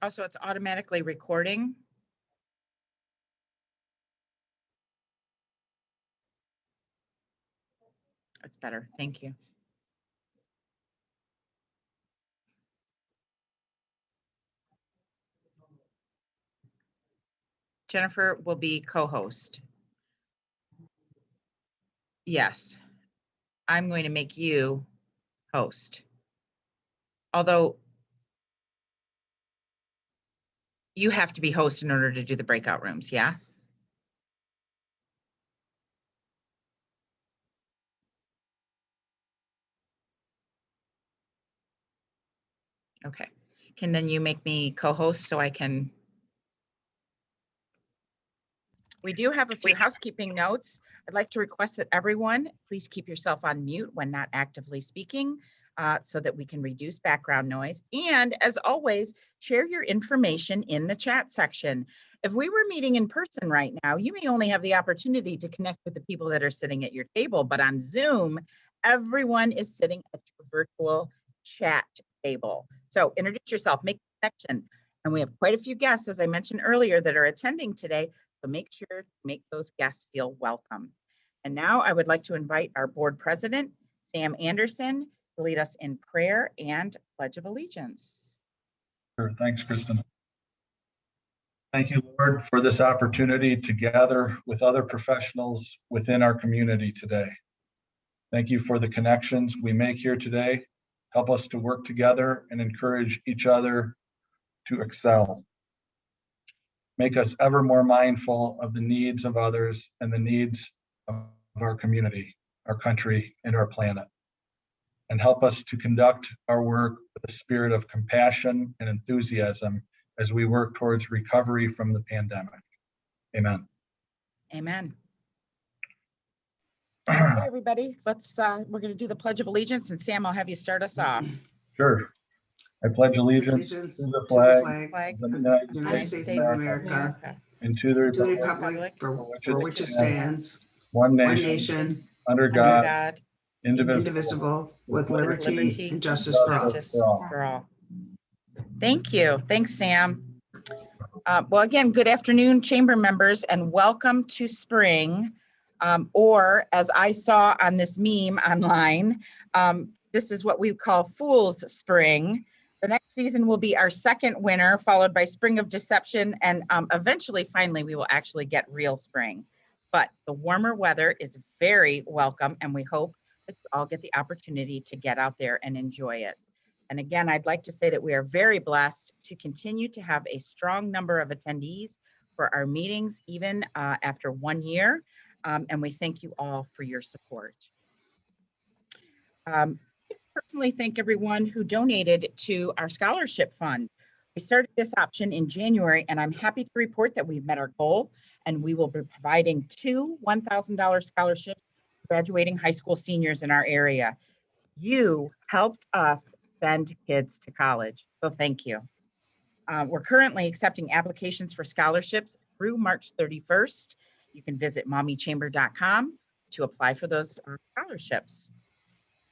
Also, it's automatically recording. That's better. Thank you. Jennifer will be co-host. Yes, I'm going to make you host. Although you have to be host in order to do the breakout rooms, yeah? Okay. Can then you make me co-host so I can? We do have a few housekeeping notes. I'd like to request that everyone please keep yourself on mute when not actively speaking so that we can reduce background noise. And as always, share your information in the chat section. If we were meeting in person right now, you may only have the opportunity to connect with the people that are sitting at your table, but on Zoom, everyone is sitting at your virtual chat table. So introduce yourself, make a connection. And we have quite a few guests, as I mentioned earlier, that are attending today. So make sure to make those guests feel welcome. And now I would like to invite our board president, Sam Anderson, to lead us in prayer and Pledge of Allegiance. Sure. Thanks, Kristen. Thank you, Lord, for this opportunity to gather with other professionals within our community today. Thank you for the connections we make here today. Help us to work together and encourage each other to excel. Make us ever more mindful of the needs of others and the needs of our community, our country, and our planet. And help us to conduct our work with a spirit of compassion and enthusiasm as we work towards recovery from the pandemic. Amen. Amen. Okay, everybody, we're going to do the Pledge of Allegiance, and Sam, I'll have you start us off. Sure. I pledge allegiance to the flag of the United States of America, and to the to the republic republic for which it stands, stands, one one nation, nation, under under God, God, indivisible, with liberty and justice for all. justice for all. Thank you. Thanks, Sam. Well, again, good afternoon, chamber members, and welcome to spring. Or as I saw on this meme online, this is what we call Fool's Spring. The next season will be our second winter, followed by Spring of Deception, and eventually, finally, we will actually get real spring. But the warmer weather is very welcome, and we hope that you all get the opportunity to get out there and enjoy it. And again, I'd like to say that we are very blessed to continue to have a strong number of attendees for our meetings, even after 1 year. And we thank you all for your support. I personally thank everyone who donated to our scholarship fund. We started this option in January, and I'm happy to report that we've met our goal, and we will be providing 2 $1,000 scholarships to graduating high school seniors in our area. You helped us send kids to college, so thank you. We're currently accepting applications for scholarships through March 31st. You can visit MaumeeChamber.com to apply for those scholarships.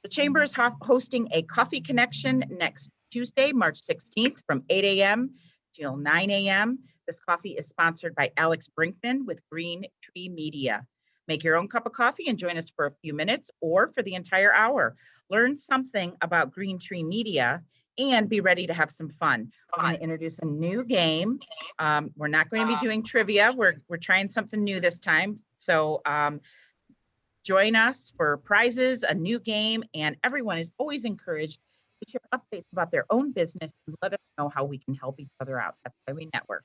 The Chamber is hosting a coffee connection next Tuesday, March 16th from 8 a.m. till 9 a.m. This coffee is sponsored by Alex Brinkman with Green Tree Media. Make your own cup of coffee and join us for a few minutes or for the entire hour. Learn something about Green Tree Media and be ready to have some fun. We're going to introduce a new game. We're not going to be doing trivia. We're trying something new this time. So join us for prizes, a new game, and everyone is always encouraged to share updates about their own business and let us know how we can help each other out. That's why we network.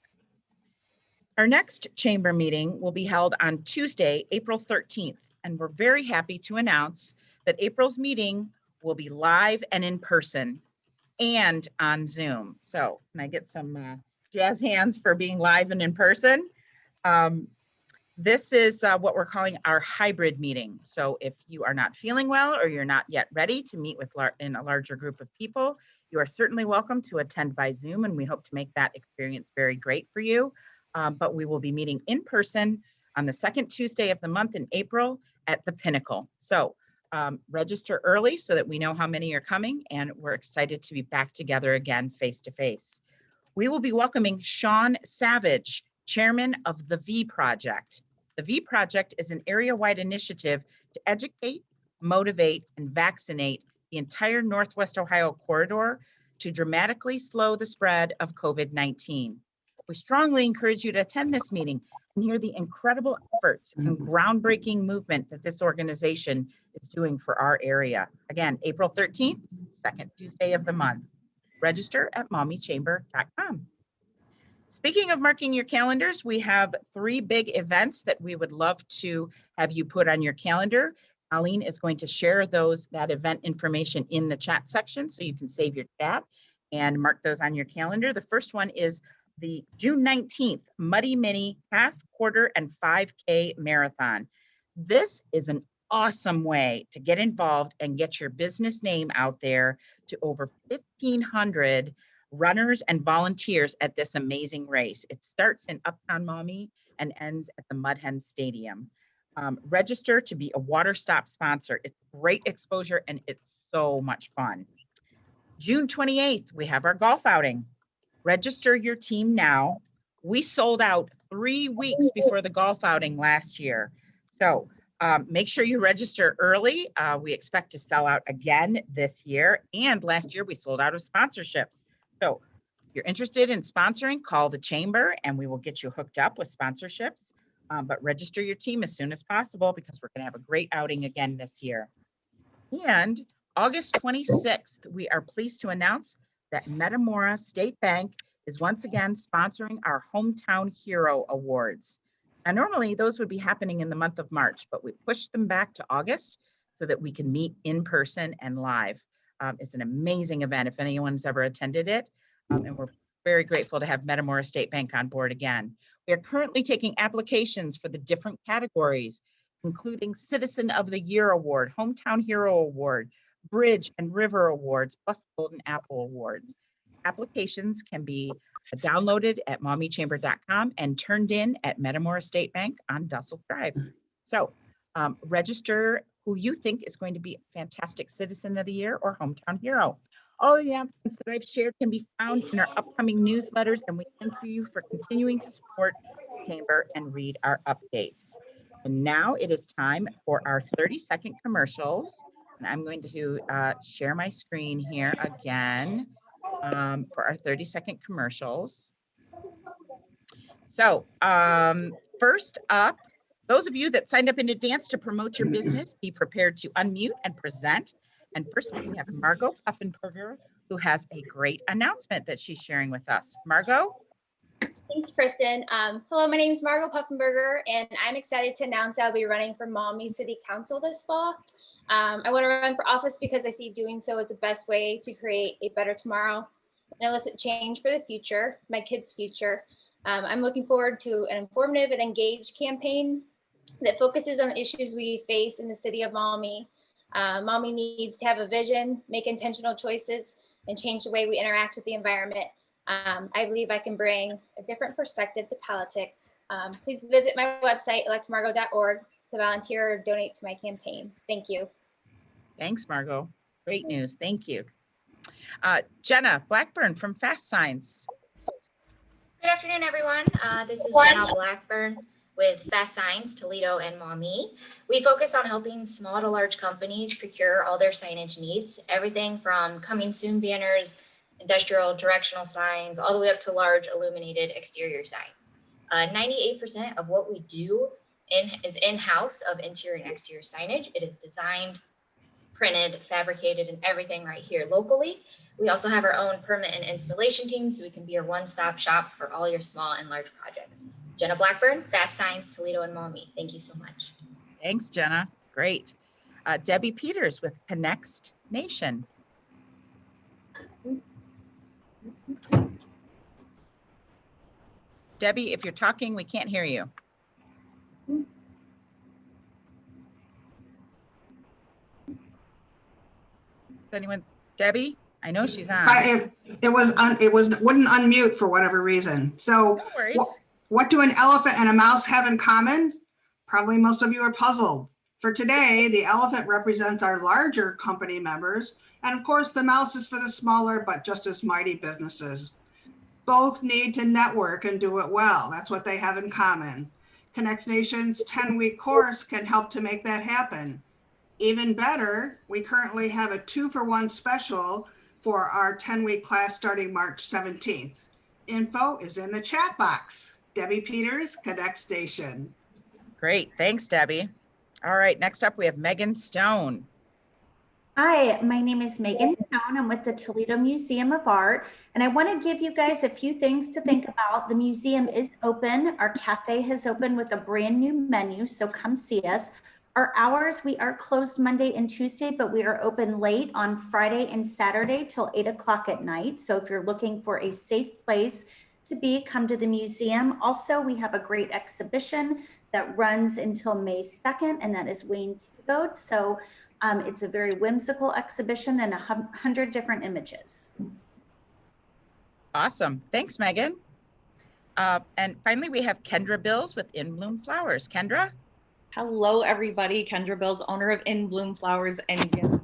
Our next chamber meeting will be held on Tuesday, April 13th, and we're very happy to announce that April's meeting will be live and in person and on Zoom. So can I get some jazz hands for being live and in person? This is what we're calling our hybrid meeting. So if you are not feeling well or you're not yet ready to meet with in a larger group of people, you are certainly welcome to attend by Zoom, and we hope to make that experience very great for you. But we will be meeting in person on the second Tuesday of the month in April at the Pinnacle. So register early so that we know how many are coming, and we're excited to be back together again face to face. We will be welcoming Sean Savage, Chairman of the V Project. The V Project is an area-wide initiative to educate, motivate, and vaccinate the entire Northwest Ohio corridor to dramatically slow the spread of COVID-19. We strongly encourage you to attend this meeting and hear the incredible efforts and groundbreaking movement that this organization is doing for our area. Again, April 13th, second Tuesday of the month. Register at maumeechamber.com. Speaking of marking your calendars, we have 3 big events that we would love to have you put on your calendar. Colleen is going to share that event information in the chat section so you can save your chat and mark those on your calendar. The first one is the June 19th Muddy Mini half, quarter, and 5K marathon. This is an awesome way to get involved and get your business name out there to over 1,500 runners and volunteers at this amazing race. It starts in Uptown Maumee and ends at the Mud Hen Stadium. Register to be a Water Stop sponsor. It's great exposure and it's so much fun. June 28th, we have our golf outing. Register your team now. We sold out 3 weeks before the golf outing last year. So make sure you register early. We expect to sell out again this year. And last year we sold out of sponsorships. So if you're interested in sponsoring, call the chamber and we will get you hooked up with sponsorships. But register your team as soon as possible because we're going to have a great outing again this year. And August 26th, we are pleased to announce that Metamora State Bank is once again sponsoring our Hometown Hero Awards. Now, normally those would be happening in the month of March, but we pushed them back to August so that we can meet in person and live. It's an amazing event if anyone's ever attended it. And we're very grateful to have Metamora State Bank on board again. We are currently taking applications for the different categories, including Citizen of the Year Award, Hometown Hero Award, Bridge and River Awards, plus Golden Apple Awards. Applications can be downloaded at maumeechamber.com and turned in at Metamora State Bank on Dussel Drive. So register who you think is going to be a fantastic Citizen of the Year or Hometown Hero. All the announcements that I've shared can be found in our upcoming newsletters, and we thank you for continuing to support the Chamber and read our updates. And now it is time for our 30-second commercials. And I'm going to share my screen here again for our 30-second commercials. So first up, those of you that signed up in advance to promote your business, be prepared to unmute and present. And first up, we have Margot Puffenberger, who has a great announcement that she's sharing with us. Margot? Thanks, Kristen. Hello, my name is Margot Puffenberger, and I'm excited to announce I'll be running for Maumee City Council this fall. I want to run for office because I see doing so as the best way to create a better tomorrow and elicit change for the future, my kids' future. I'm looking forward to an informative and engaged campaign that focuses on the issues we face in the city of Maumee. Maumee needs to have a vision, make intentional choices, and change the way we interact with the environment. I believe I can bring a different perspective to politics. Please visit my website, electmargot.org, to volunteer or donate to my campaign. Thank you. Thanks, Margot. Great news. Thank you. Jenna Blackburn from Fast Signs. Good afternoon, everyone. This is Jenna Blackburn with Fast Signs, Toledo and Maumee. We focus on helping small to large companies procure all their signage needs, everything from coming soon banners, industrial directional signs, all the way up to large illuminated exterior signs. 98% of what we do is in-house of interior and exterior signage. It is designed, printed, fabricated, and everything right here locally. We also have our own permit and installation team, so we can be your one-stop shop for all your small and large projects. Jenna Blackburn, Fast Signs, Toledo and Maumee. Thank you so much. Thanks, Jenna. Great. Debbie Peters with Connect Nation. Debbie, if you're talking, we can't hear you. Is anyone, Debbie? I know she's on. It wouldn't unmute for whatever reason. So No worries. What do an elephant and a mouse have in common? Probably most of you are puzzled. For today, the elephant represents our larger company members, and of course the mouse is for the smaller but just as mighty businesses. Both need to network and do it well. That's what they have in common. Connects Nation's 10-week course can help to make that happen. Even better, we currently have a 2-for-1 special for our 10-week class starting March 17th. Info is in the chat box. Debbie Peters, Connect Station. Great. Thanks, Debbie. All right. Next up, we have Megan Stone. Hi, my name is Megan Stone. I'm with the Toledo Museum of Art, and I want to give you guys a few things to think about. The museum is open. Our cafe has opened with a brand new menu, so come see us. Our hours, we are closed Monday and Tuesday, but we are open late on Friday and Saturday till 8 o'clock at night. So if you're looking for a safe place to be, come to the museum. Also, we have a great exhibition that runs until May 2nd, and that is Wayne Teaboat. So it's a very whimsical exhibition and 100 different images. Awesome. Thanks, Megan. And finally, we have Kendra Bills with In Bloom Flowers. Kendra? Hello, everybody. Kendra Bills, owner of In Bloom Flowers. And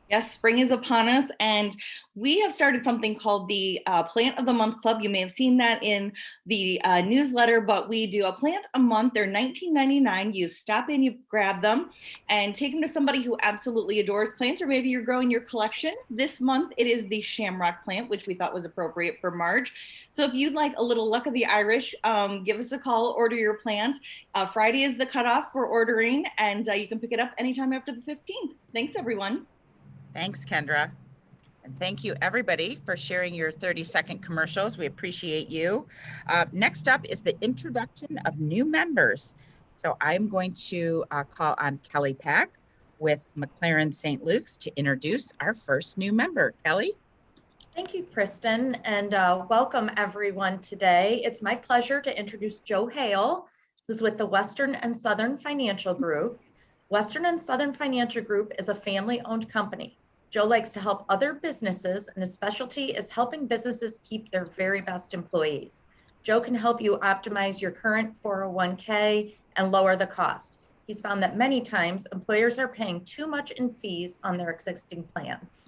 yes, spring is upon us, and we have started something called the Plant of the Month Club. You may have seen that in the newsletter, but we do a plant a month. They're $19.99. You stop in, you grab them, and take them to somebody who absolutely adores plants, or maybe you're growing your collection. This month, it is the shamrock plant, which we thought was appropriate for March. So if you'd like a little luck of the Irish, give us a call, order your plant. Friday is the cutoff for ordering, and you can pick it up anytime after the 15th. Thanks, everyone. Thanks, Kendra. And thank you, everybody, for sharing your 30-second commercials. We appreciate you. Next up is the introduction of new members. So I'm going to call on Kelly Pack with McLaren St. Luke's to introduce our first new member. Kelly? Thank you, Kristen, and welcome everyone today. It's my pleasure to introduce Joe Hale, who's with the Western and Southern Financial Group. Western and Southern Financial Group is a family-owned company. Joe likes to help other businesses, and his specialty is helping businesses keep their very best employees. Joe can help you optimize your current 401k and lower the cost. He's found that many times employers are paying too much in fees on their existing plans.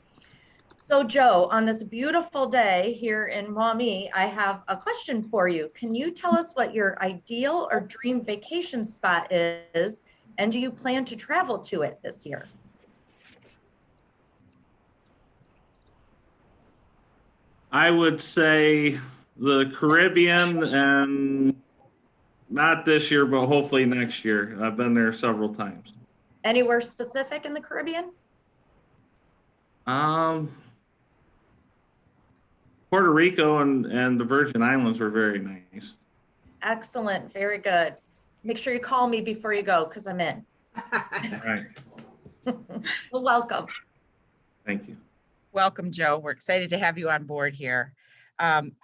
So Joe, on this beautiful day here in Maumee, I have a question for you. Can you tell us what your ideal or dream vacation spot is, and do you plan to travel to it this year? I would say the Caribbean, and not this year, but hopefully next year. I've been there several times. Anywhere specific in the Caribbean? Puerto Rico and the Virgin Islands were very nice. Excellent, very good. Make sure you call me before you go, because I'm in. All right. Well, welcome. Thank you. Welcome, Joe. We're excited to have you on board here.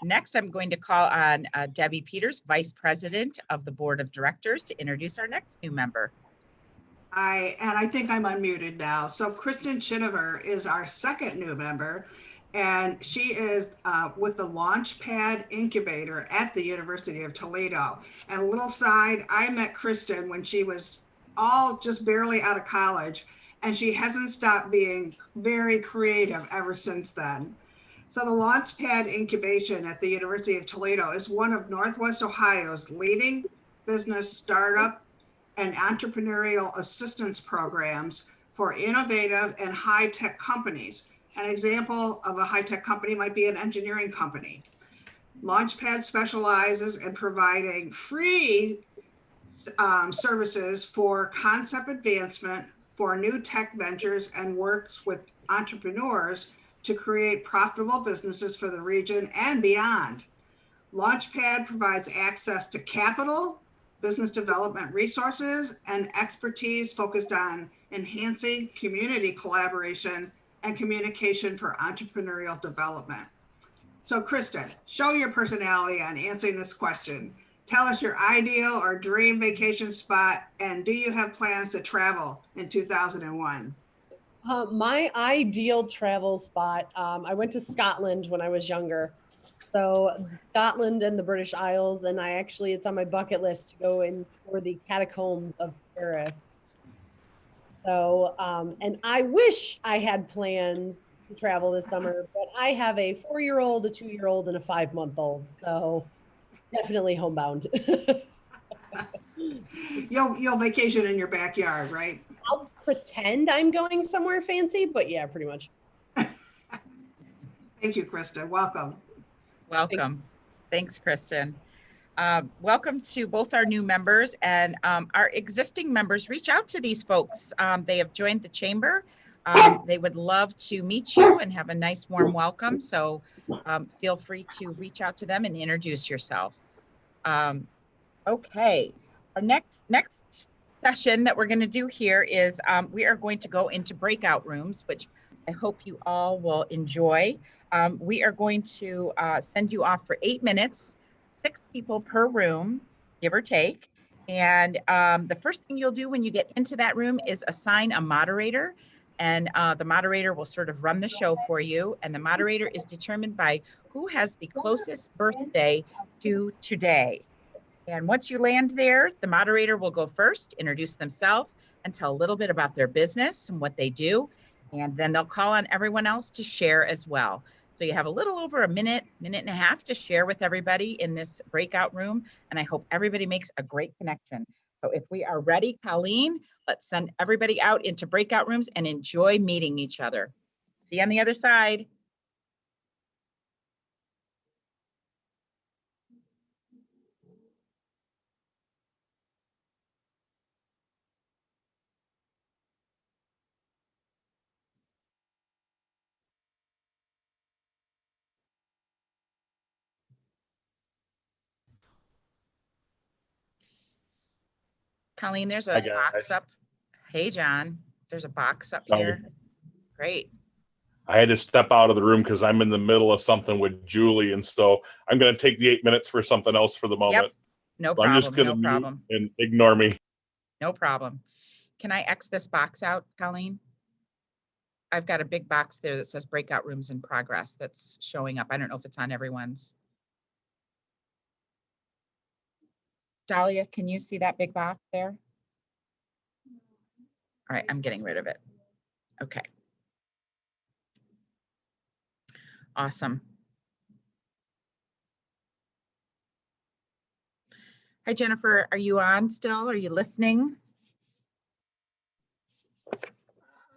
Next, I'm going to call on Debbie Peters, Vice President of the Board of Directors, to introduce our next new member. I think I'm unmuted now. So Kristen Schinover is our second new member, and she is with the Launchpad Incubator at the University of Toledo. And a little side, I met Kristen when she was just barely out of college, and she hasn't stopped being very creative ever since then. So the Launchpad Incubation at the University of Toledo is one of Northwest Ohio's leading business startup and entrepreneurial assistance programs for innovative and high-tech companies. An example of a high-tech company might be an engineering company. Launchpad specializes in providing free services for concept advancement for new tech ventures and works with entrepreneurs to create profitable businesses for the region and beyond. Launchpad provides access to capital, business development resources, and expertise focused on enhancing community collaboration and communication for entrepreneurial development. So Kristen, show your personality on answering this question. Tell us your ideal or dream vacation spot, and do you have plans to travel in 2001? My ideal travel spot, I went to Scotland when I was younger. So Scotland and the British Isles, and it's on my bucket list to go and tour the catacombs of Paris. So, and I wish I had plans to travel this summer, but I have a 4-year-old, a 2-year-old, and a 5-month-old, so definitely homebound. You'll vacation in your backyard, right? I'll pretend I'm going somewhere fancy, but yeah, pretty much. Thank you, Krista. Welcome. Welcome. Thanks, Kristen. Welcome to both our new members and our existing members. Reach out to these folks. They have joined the chamber. They would love to meet you and have a nice warm welcome. So feel free to reach out to them and introduce yourself. Okay, our next session that we're going to do here is we are going to go into breakout rooms, which I hope you all will enjoy. We are going to send you off for 8 minutes, 6 people per room, give or take. And the first thing you'll do when you get into that room is assign a moderator. And the moderator will sort of run the show for you. And the moderator is determined by who has the closest birthday to today. And once you land there, the moderator will go first, introduce themselves, and tell a little bit about their business and what they do. And then they'll call on everyone else to share as well. So you have a little over a minute, minute and a half to share with everybody in this breakout room. And I hope everybody makes a great connection. So if we are ready, Colleen, let's send everybody out into breakout rooms and enjoy meeting each other. See you on the other side. Colleen, there's a box up. Hey, John, there's a box up here. Great. I had to step out of the room because I'm in the middle of something with Julie. And so I'm going to take the 8 minutes for something else for the moment. Yep. No So I'm just problem. going to No mute problem. and ignore me. No problem. Can I X this box out, Colleen? I've got a big box there that says breakout rooms in progress that's showing up. I don't know if it's on everyone's. Dahlia, can you see that big box there? All right, I'm getting rid of it. Okay. Awesome. Hi, Jennifer. Are you on still? Are you listening?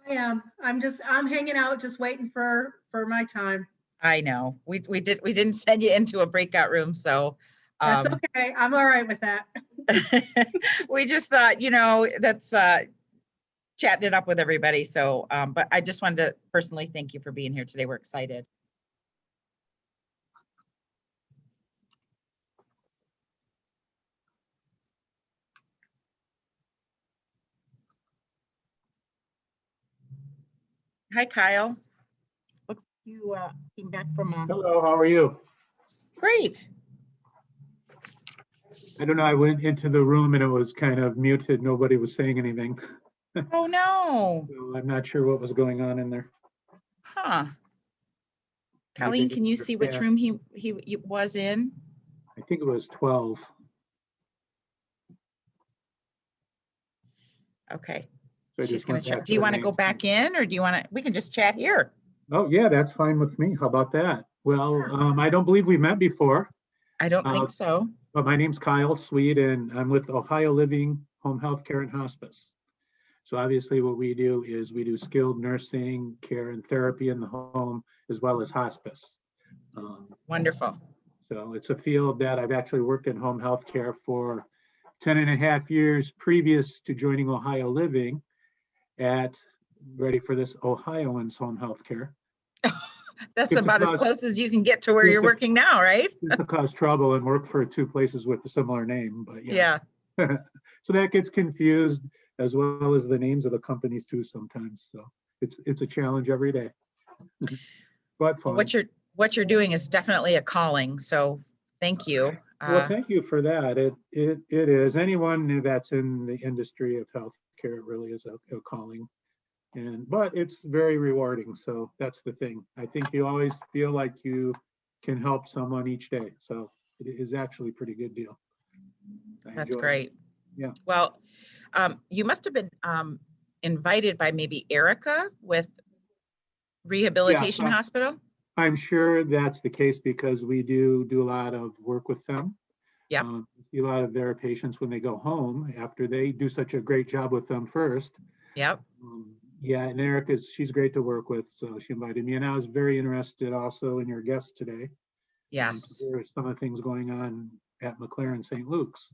I am. I'm hanging out, just waiting for my time. I know. We didn't send you into a breakout room, so That's okay. I'm all right with that. we just thought, that's chatting it up with everybody. So, but I just wanted to personally thank you for being here today. We're excited. Hi, Kyle. Looks like you came back from a... Hello, how are you? Great. I don't know, I went into the room and it was kind of muted. Nobody was saying anything. Oh, no. So I'm not sure what was going on in there. Huh. Colleen, can you see which room he was in? I think it was 12. Okay. So She's going to check. Do you want to go back in or do you want to, we can just chat here. Oh, yeah, that's fine with me. How about that? Well, I don't believe we met before. I don't think so. But my name's Kyle Sweet and I'm with Ohio Living Home Health Care and Hospice. So obviously what we do is we do skilled nursing care and therapy in the home as well as hospice. Wonderful. So it's a field that I've actually worked in home health care for 10.5 years previous to joining Ohio Living at, ready for this, Ohioans Home Health Care. That's about as close as you can get to where you're working now, right? Just to cause trouble and work for 2 places with a similar name, but yes. Yeah. So that gets confused as well as the names of the companies too sometimes. So it's a challenge every day. But fun. What you're doing is definitely a calling. So thank you. Well, thank you for that. It is. Anyone that's in the industry of healthcare really is a calling. But it's very rewarding. So that's the thing. I think you always feel like you can help someone each day. So it is actually a pretty good deal. That's great. Yeah. Well, you must have been invited by maybe Erica with Rehabilitation Yeah, Hospital? I'm sure that's the case because we do a lot of work with them. Yep. See a lot of their patients when they go home after they do such a great job with them first. Yep. Yeah, and she's great to work with, so she invited me, and I was very interested also in your guest today. Yes. There are some of the things going on at McLaren St. Luke's.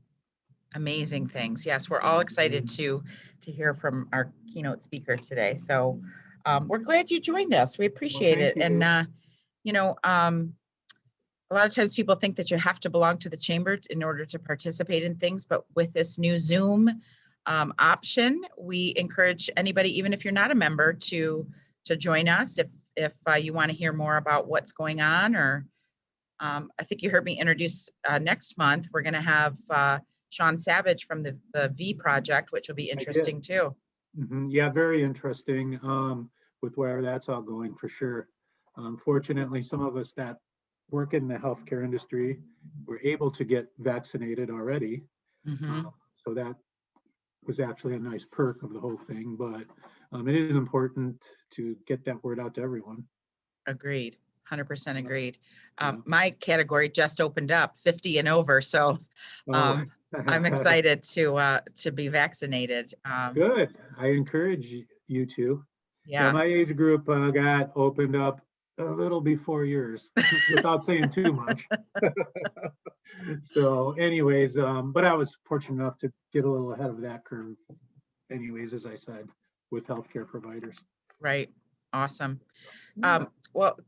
Amazing things. Yes, we're all excited to hear from our keynote speaker today. So we're glad you joined us. We appreciate it. thank And you. a lot of times people think that you have to belong to the chamber in order to participate in things, but with this new Zoom option, we encourage anybody, even if you're not a member, to join us if you want to hear more about what's going on. Or I think you heard me introduce next month, we're going to have Sean Savage from the V Project, which will be interesting too. Yeah, very interesting with where that's all going for sure. Fortunately, some of us that work in the healthcare industry were able to get vaccinated already. So that was actually a nice perk of the whole thing, but it is important to get that word out to everyone. Agreed. 100% agreed. My category just opened up, 50 and over. So I'm excited to be vaccinated. Good. I encourage you to. Yeah. My age group got opened up a little before yours without saying too much. So anyways, but I was fortunate enough to get a little ahead of that curve anyways, as I said, with healthcare providers. Right. Awesome. Well,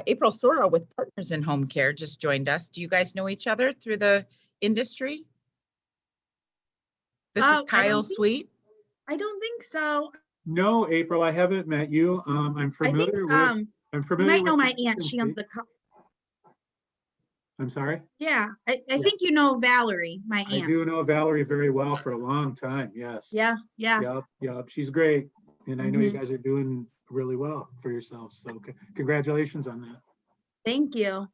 April Soro with Partners in Home Care just joined us. Do you guys know each other through the industry? This is Kyle Sweet. I don't think so. No, April, I haven't met you. I'm familiar with. I'm familiar. You might know with my aunt. She owns the. I'm sorry. Yeah, I think you know Valerie, my aunt. I do know Valerie very well for a long time. Yes. Yeah. Yep. She's great, and I know you guys are doing really well for yourselves. So congratulations on that. Thank you.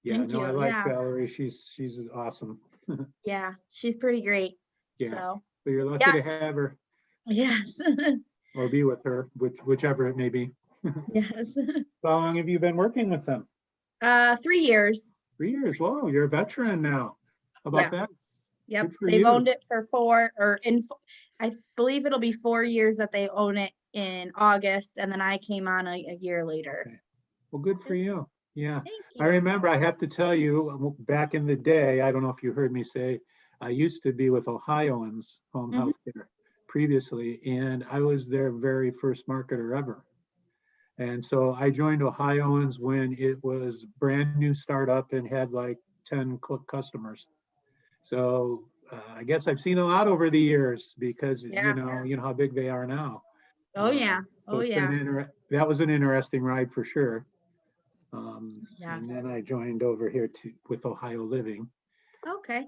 Yeah, Thank you. I like Valerie. She's awesome. Yeah, she's pretty great. Yeah. So you're lucky to have her. Yes. Or be with her, whichever it may be. Yes. How long have you been working with them? 3 years. 3 years. Whoa, you're a veteran now. How about that? Yep. They've owned it for 4, or I believe it'll be 4 years that they own it in August, and then I came on a year later. Okay. Well, good for you. Yeah. Thank you. I remember, I have to tell you, back in the day, I don't know if you heard me say, I used to be with Ohioans Home Healthcare previously, and I was their very first marketer ever. And so I joined Ohioans when it was brand new startup and had like 10 customers. So I guess I've seen a lot over the years because you know how big they are now. Oh yeah. That was an interesting ride for sure. Yes. And then I joined over here with Ohio Living. Okay.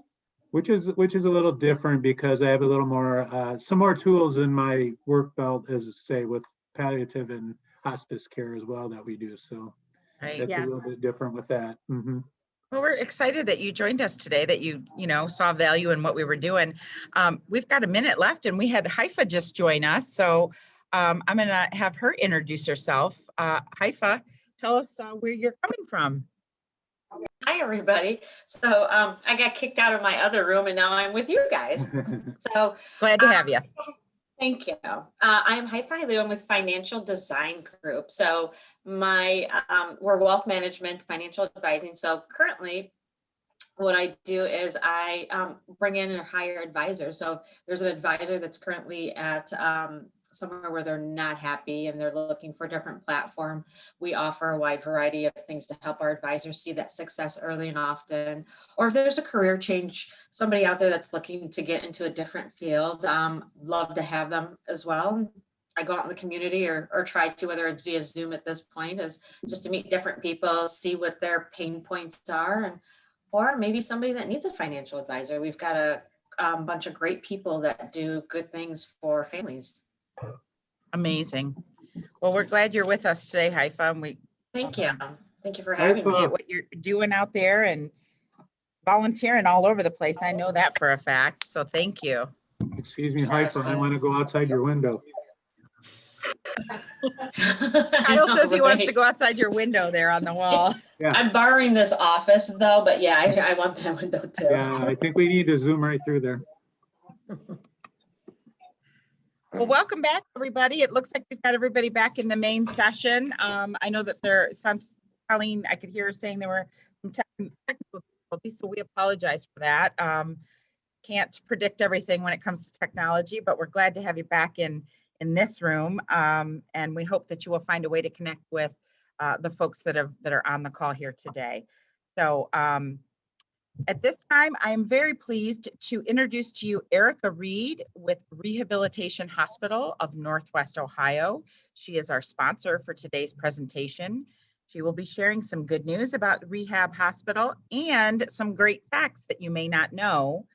Which is a little different because I have a little more, some more tools in my work belt, as say with palliative and hospice care as well that we do. So that's a little bit different with that. Well, we're excited that you joined us today, that you saw value in what we were doing. We've got a minute left and we had Haifa just join us. So I'm going to have her introduce herself. Haifa, tell us where you're coming from. Hi, everybody. So I got kicked out of my other room and now I'm with you guys. So glad to have you. Thank you. I am Haifa Leo with Financial Design Group. So we're wealth management, financial advising. So currently what I do is I bring in and hire advisors. So there's an advisor that's currently at somewhere where they're not happy and they're looking for a different platform. We offer a wide variety of things to help our advisors see that success early and often. Or if there's a career change, somebody out there that's looking to get into a different field, love to have them as well. I go out in the community or try to, whether it's via Zoom at this point, is just to meet different people, see what their pain points are, or maybe somebody that needs a financial advisor. We've got a bunch of great people that do good things for families. Amazing. Well, we're glad you're with us today, Haifa. Thank you. Thank you for having me. What you're doing out there and volunteering all over the place. I know that for a fact. So thank you. Excuse me, Haifa, I want to go outside your window. Kyle says he wants to go outside your window there on the wall. Yeah. I'm borrowing this office though, but yeah, I want that window too. Yeah, I think we need to zoom right through there. Well, welcome back, everybody. It looks like we've got everybody back in the main session. I know that there sounds, Colleen, I could hear her saying there were some technical difficulties, so we apologize for that. Can't predict everything when it comes to technology, but we're glad to have you back in this room. And we hope that you will find a way to connect with the folks that are on the call here today. So at this time, I am very pleased to introduce to you Erica Reed with Rehabilitation Hospital of Northwest Ohio. She is our sponsor for today's presentation. She will be sharing some good news about Rehab Hospital and some great facts that you may not know.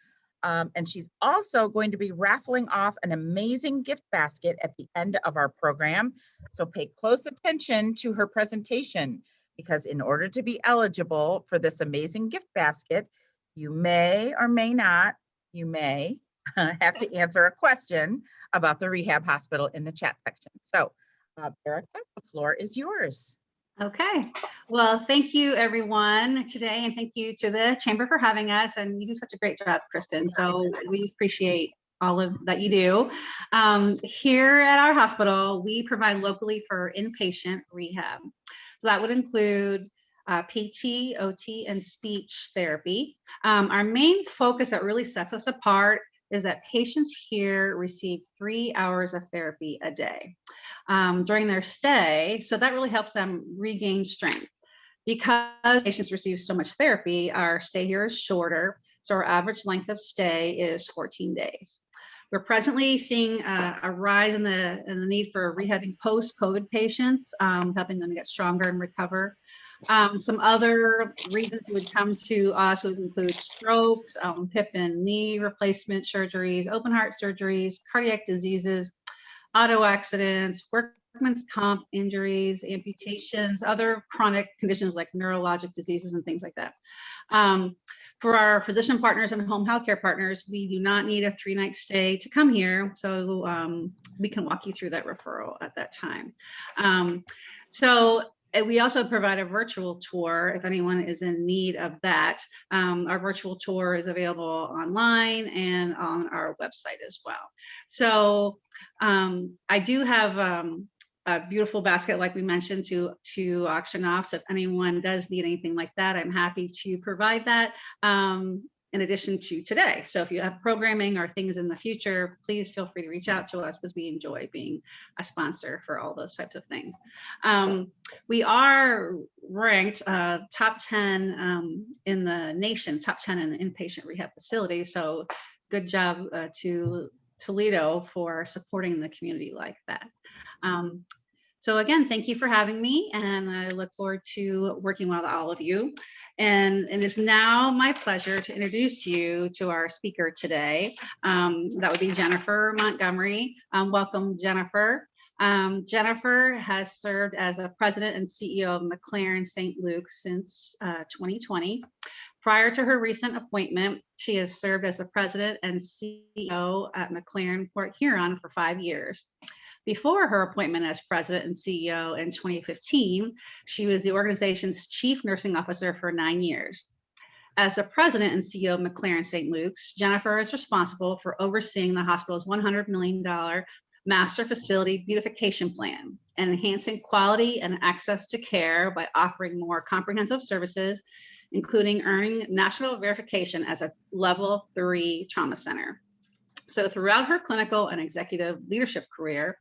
And she's also going to be raffling off an amazing gift basket at the end of our program. So pay close attention to her presentation, because in order to be eligible for this amazing gift basket, you may or may not, you may have to answer a question about the Rehab Hospital in the chat section. So Erica, the floor is yours. Okay, well, thank you everyone today, and thank you to the Chamber for having us, and you do such a great job, Kristen, so we appreciate all of that you do. Here at our hospital, we provide locally for inpatient rehab. So that would include PT, OT, and speech therapy. Our main focus that really sets us apart is that patients here receive 3 hours of therapy a day during their stay. So that really helps them regain strength. Because patients receive so much therapy, our stay here is shorter. So our average length of stay is 14 days. We're presently seeing a rise in the need for rehabbing post-COVID patients, helping them get stronger and recover. Some other reasons you would come to us would include strokes, hip and knee replacement surgeries, open heart surgeries, cardiac diseases, auto accidents, workman's comp injuries, amputations, other chronic conditions like neurologic diseases and things like that. For our physician partners and home healthcare partners, we do not need a 3-night stay to come here. So we can walk you through that referral at that time. We also provide a virtual tour if anyone is in need of that. Our virtual tour is available online and on our website as well. So I do have a beautiful basket, like we mentioned, to auction off. So if anyone does need anything like that, I'm happy to provide that in addition to today. So if you have programming or things in the future, please feel free to reach out to us, because we enjoy being a sponsor for all those types of things. We are ranked top 10 in the nation, top 10 in inpatient rehab facilities. So good job to Toledo for supporting the community like that. So again, thank you for having me, and I look forward to working with all of you. And it is now my pleasure to introduce you to our speaker today. That would be Jennifer Montgomery. Welcome, Jennifer. Jennifer has served as a president and CEO of McLaren St. Luke's since 2020. Prior to her recent appointment, she has served as the president and CEO at McLaren Port Huron for 5 years. Before her appointment as president and CEO in 2015, she was the organization's chief nursing officer for 9 years. As the president and CEO of McLaren St. Luke's, Jennifer is responsible for overseeing the hospital's $100 million master facility beautification plan and enhancing quality and access to care by offering more comprehensive services, including earning national verification as a level 3 trauma center. So throughout her clinical and executive leadership career,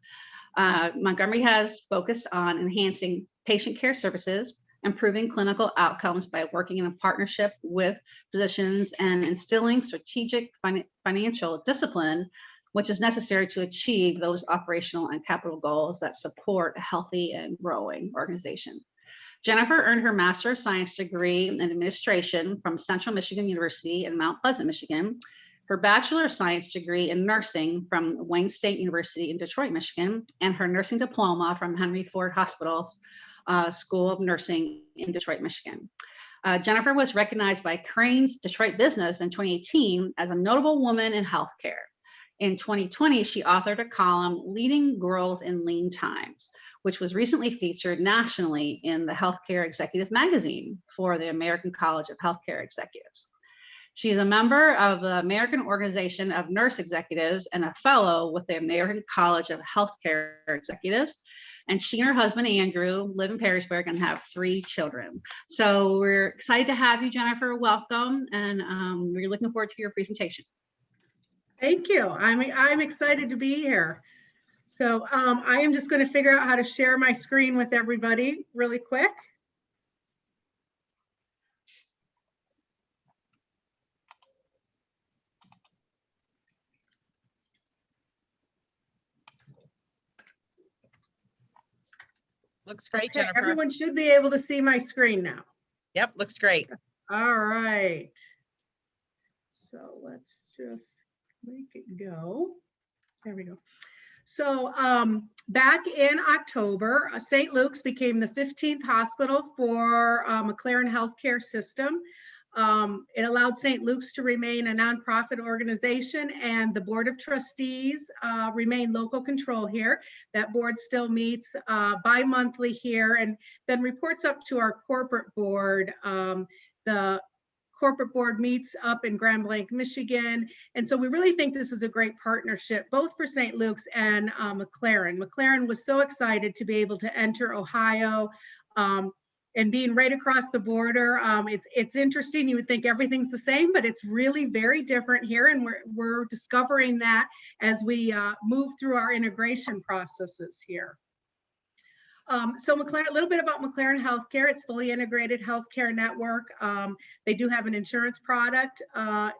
Montgomery has focused on enhancing patient care services, improving clinical outcomes by working in a partnership with physicians, and instilling strategic financial discipline, which is necessary to achieve those operational and capital goals that support a healthy and growing organization. Jennifer earned her Master of Science degree in administration from Central Michigan University in Mount Pleasant, Michigan, her Bachelor of Science degree in nursing from Wayne State University in Detroit, Michigan, and her nursing diploma from Henry Ford Hospital's School of Nursing in Detroit, Michigan. Jennifer was recognized by Crane's Detroit Business in 2018 as a notable woman in healthcare. In 2020, she authored a column, Leading Growth in Lean Times, which was recently featured nationally in the Healthcare Executive magazine for the American College of Healthcare Executives. She is a member of the American Organization of Nurse Executives and a fellow with the American College of Healthcare Executives. And she and her husband, Andrew, live in Perrysburg and have 3 children. So we're excited to have you, Jennifer. Welcome. And we're looking forward to your presentation. Thank you. I'm excited to be here. So I am just going to figure out how to share my screen with everybody really quick. Looks great, Okay, Jennifer. everyone should be able to see my screen now. Yep, looks great. All right. So let's just make it go. There we go. So back in October, St. Luke's became the 15th hospital for McLaren Healthcare System. It allowed St. Luke's to remain a nonprofit organization, and the Board of Trustees remain local control here. That board still meets bi-monthly here and then reports up to our corporate board. The corporate board meets up in Grand Blanc, Michigan. And so we really think this is a great partnership, both for St. Luke's and McLaren. McLaren was so excited to be able to enter Ohio and being right across the border. It's interesting. You would think everything's the same, but it's really very different here. And we're discovering that as we move through our integration processes here. So McLaren, a little bit about McLaren Healthcare. It's fully integrated healthcare network. They do have an insurance product.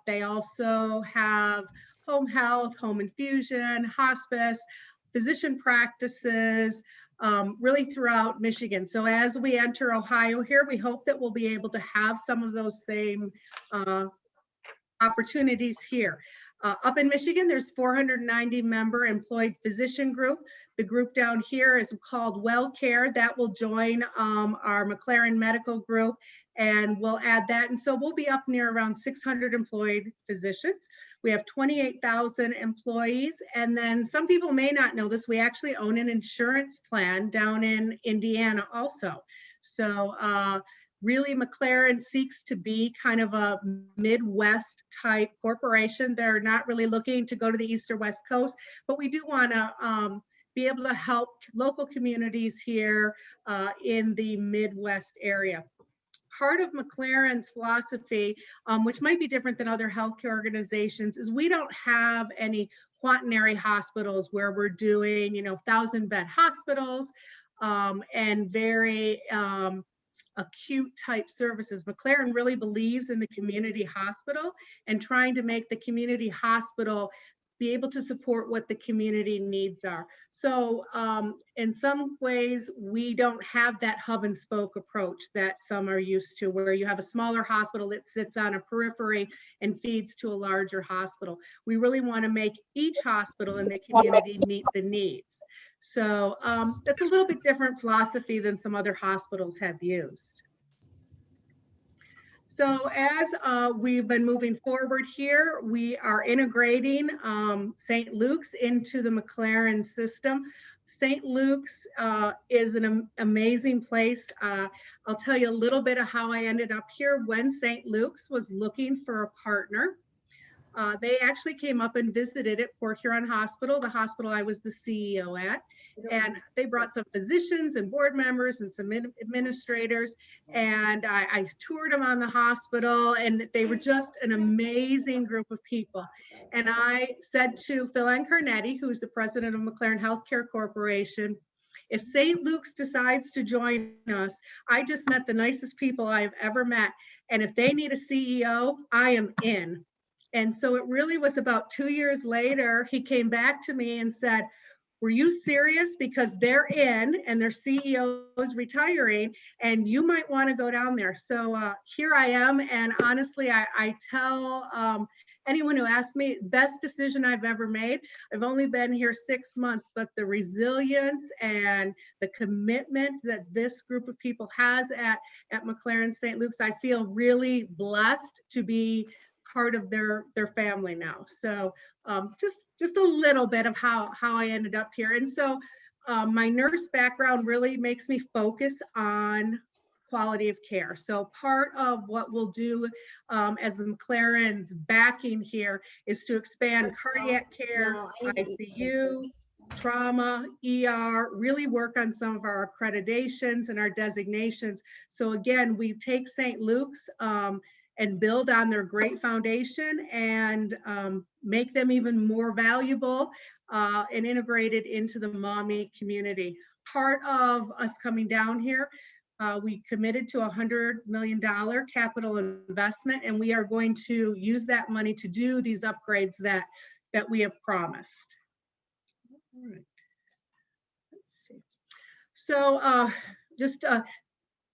They also have home health, home infusion, hospice, physician practices, really throughout Michigan. So as we enter Ohio here, we hope that we'll be able to have some of those same opportunities here. Up in Michigan, there's 490 member employed physician group. The group down here is called WellCare. That will join our McLaren medical group, and we'll add that. And so we'll be up near around 600 employed physicians. We have 28,000 employees. And then some people may not know this, we actually own an insurance plan down in Indiana also. So really, McLaren seeks to be kind of a Midwest type corporation. They're not really looking to go to the East or West Coast, but we do want to be able to help local communities here in the Midwest area. Part of McLaren's philosophy, which might be different than other healthcare organizations, is we don't have any quaternary hospitals where we're doing, 1,000-bed hospitals and very acute type services. McLaren really believes in the community hospital and trying to make the community hospital be able to support what the community needs are. So in some ways, we don't have that hub and spoke approach that some are used to, where you have a smaller hospital that sits on a periphery and feeds to a larger hospital. We really want to make each hospital in the community meet the needs. So that's a little bit different philosophy than some other hospitals have used. So as we've been moving forward here, we are integrating St. Luke's into the McLaren system. St. Luke's is an amazing place. I'll tell you a little bit of how I ended up here. When St. Luke's was looking for a partner, they actually came up and visited at Port Huron Hospital, the hospital I was the CEO at, and they brought some physicians and board members and some administrators, and I toured them on the hospital, and they were just an amazing group of people. And I said to Phil Carnetti, who's the president of McLaren Healthcare Corporation, if St. Luke's decides to join us, I just met the nicest people I've ever met, and if they need a CEO, I am in. And so it really was about 2 years later, he came back to me and said, were you serious? Because they're in and their CEO is retiring and you might want to go down there. So here I am. And honestly, I tell anyone who asks me, best decision I've ever made. I've only been here 6 months, but the resilience and the commitment that this group of people has at McLaren St. Luke's, I feel really blessed to be part of their family now. So just just a little bit of how I ended up here. And so my nurse background really makes me focus on quality of care. So part of what we'll do as the McLaren's backing here is to expand cardiac care, ICU, trauma, ER, really work on some of our accreditations and our designations. So again, we take St. Luke's and build on their great foundation and make them even more valuable and integrated into the Maumee community. Part of us coming down here, we committed to $100 million capital investment, and we are going to use that money to do these upgrades that we have promised. All right. Let's see. So just a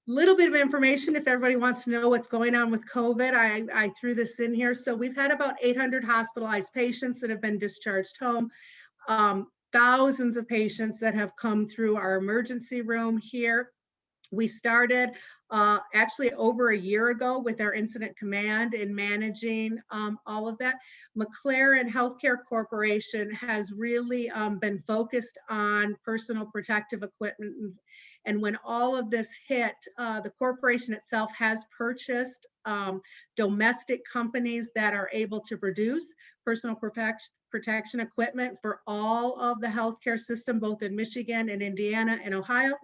little bit of information if everybody wants to know what's going on with COVID. I threw this in here. So we've had about 800 hospitalized patients that have been discharged home. Thousands of patients that have come through our emergency room here. We started actually over a year ago with our incident command in managing all of that. McLaren Healthcare Corporation has really been focused on personal protective equipment. And when all of this hit, the corporation itself has purchased domestic companies that are able to produce personal protection equipment for all of the healthcare system, both in Michigan and Indiana and Ohio.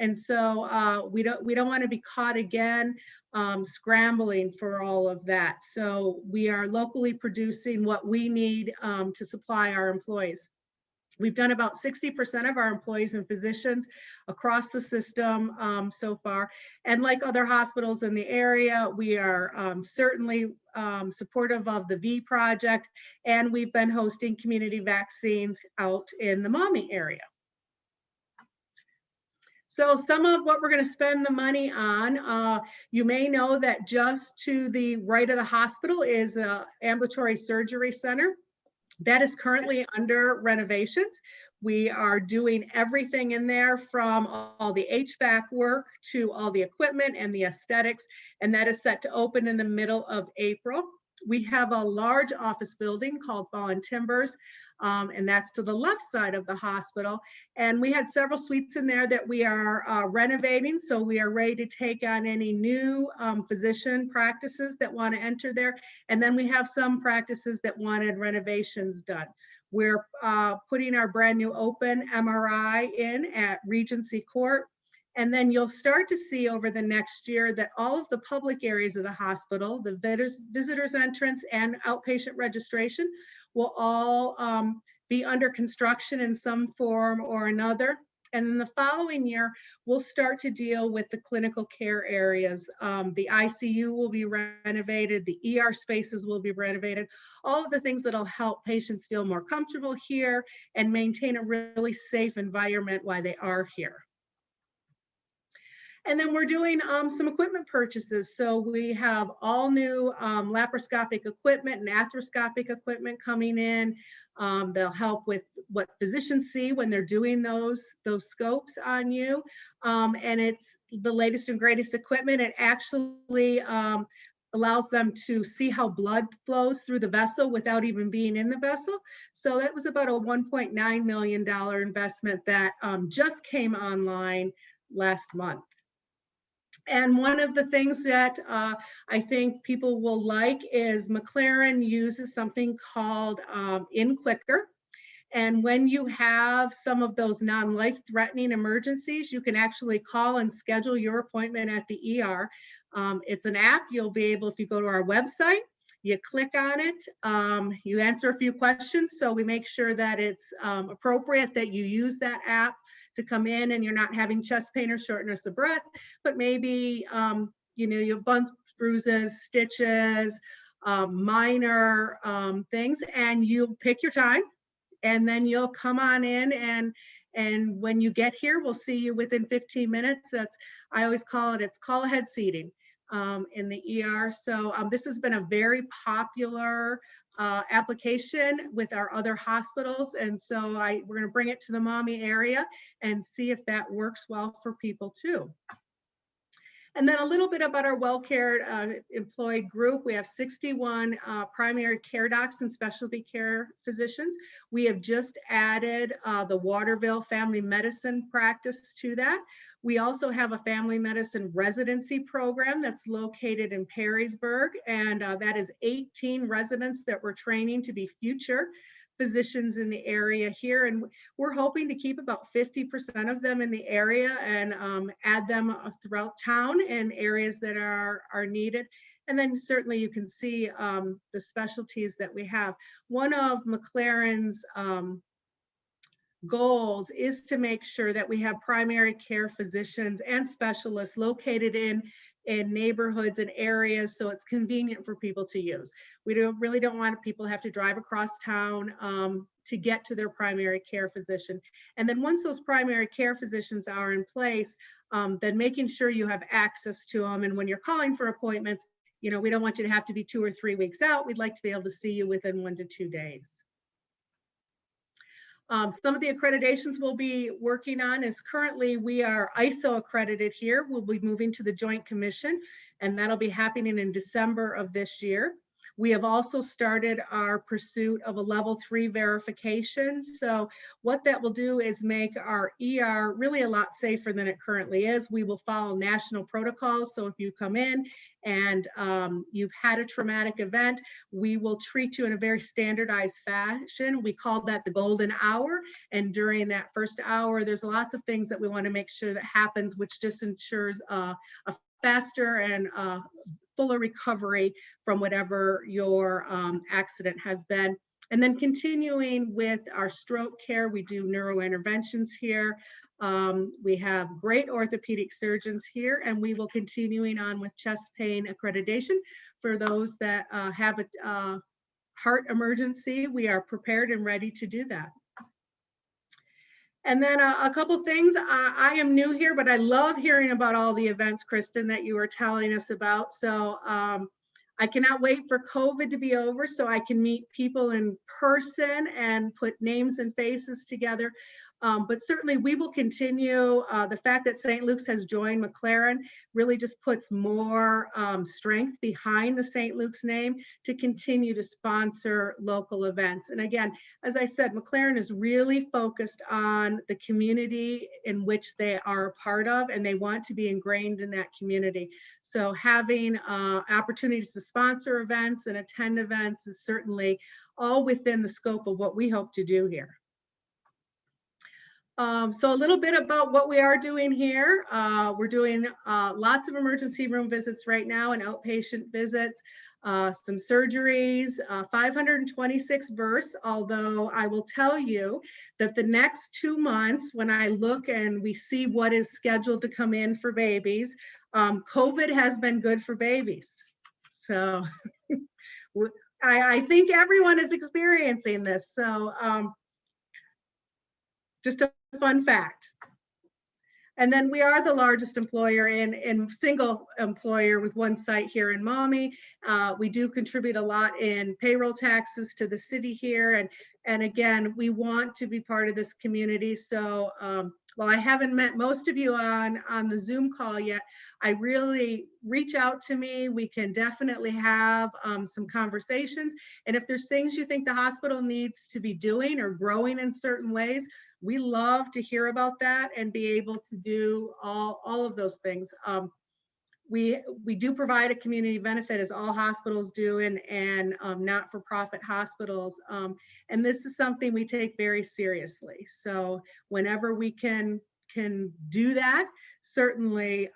And so we don't want to be caught again scrambling for all of that. So we are locally producing what we need to supply our employees. We've done about 60% of our employees and physicians across the system so far. And like other hospitals in the area, we are certainly supportive of the V Project, and we've been hosting community vaccines out in the Maumee area. So some of what we're going to spend the money on, you may know that just to the right of the hospital is an ambulatory surgery center. That is currently under renovations. We are doing everything in there from all the HVAC work to all the equipment and the aesthetics, and that is set to open in the middle of April. We have a large office building called Fallen Timbers, and that's to the left side of the hospital. And we had several suites in there that we are renovating, so we are ready to take on any new physician practices that want to enter there. And then we have some practices that wanted renovations done. We're putting our brand new open MRI in at Regency Court. And then you'll start to see over the next year that all of the public areas of the hospital, the visitors entrance and outpatient registration, will all be under construction in some form or another. And then the following year, we'll start to deal with the clinical care areas. The ICU will be renovated, the ER spaces will be renovated, all of the things that'll help patients feel more comfortable here and maintain a really safe environment while they are here. And then we're doing some equipment purchases. So we have all new laparoscopic equipment and arthroscopic equipment coming in. They'll help with what physicians see when they're doing those scopes on you. And it's the latest and greatest equipment. It actually allows them to see how blood flows through the vessel without even being in the vessel. So that was about a $1.9 million investment that just came online last month. And one of the things that I think people will like is McLaren uses something called In Quicker. And when you have some of those non-life-threatening emergencies, you can actually call and schedule your appointment at the ER. It's an app. You'll be able, if you go to our website, you click on it, you answer a few questions. So we make sure that it's appropriate that you use that app to come in and you're not having chest pain or shortness of breath, but maybe, you have bumps, bruises, stitches, minor things, and you pick your time, and then you'll come on in, and when you get here, we'll see you within 15 minutes. I always call it, it's call ahead seating in the ER. So this has been a very popular application with our other hospitals. And so we're going to bring it to the Maumee area and see if that works well for people too. And then a little bit about our well-cared employed group. We have 61 primary care docs and specialty care physicians. We have just added the Waterville Family Medicine practice to that. We also have a family medicine residency program that's located in Perrysburg, and that is 18 residents that we're training to be future physicians in the area here. And we're hoping to keep about 50% of them in the area and add them throughout town in areas that are needed. And then certainly you can see the specialties that we have. One of McLaren's goals is to make sure that we have primary care physicians and specialists located in neighborhoods and areas so it's convenient for people to use. We really don't want people to have to drive across town to get to their primary care physician. And then once those primary care physicians are in place, then making sure you have access to them. And when you're calling for appointments, you know, we don't want you to have to be 2 or 3 weeks out. We'd like to be able to see you within 1 to 2 days. Some of the accreditations we'll be working on is currently we are ISO accredited here. We'll be moving to the Joint Commission, and that'll be happening in December of this year. We have also started our pursuit of a level 3 verification. So what that will do is make our ER really a lot safer than it currently is. We will follow national protocols. So if you come in and you've had a traumatic event, we will treat you in a very standardized fashion. We call that the golden hour. And during that first hour, there's lots of things that we want to make sure that happens, which just ensures a faster and fuller recovery from whatever your accident has been. And then continuing with our stroke care, we do neurointerventions here. We have great orthopedic surgeons here, and we will continuing on with chest pain accreditation for those that have a heart emergency. We are prepared and ready to do that. And then a couple things. I am new here, but I love hearing about all the events, Kristen, that you were telling us about. So I cannot wait for COVID to be over so I can meet people in person and put names and faces together. But certainly we will continue. The fact that St. Luke's has joined McLaren really just puts more strength behind the St. Luke's name to continue to sponsor local events. And again, as I said, McLaren is really focused on the community in which they are a part of, and they want to be ingrained in that community. So having opportunities to sponsor events and attend events is certainly all within the scope of what we hope to do here. So a little bit about what we are doing here. We're doing lots of emergency room visits right now and outpatient visits, some surgeries, 526 births, although I will tell you that the next 2 months, when I look and we see what is scheduled to come in for babies, COVID has been good for babies. So I think everyone is experiencing this. So just a fun fact. And then we are the largest employer in single employer with one site here in Maumee. We do contribute a lot in payroll taxes to the city here. And again, we want to be part of this community. So while I haven't met most of you on the Zoom call yet, I really reach out to me. We can definitely have some conversations. And if there's things you think the hospital needs to be doing or growing in certain ways, we love to hear about that and be able to do all of those things. We do provide a community benefit, as all hospitals do, and not-for-profit hospitals. And this is something we take very seriously. So whenever we can do that, certainly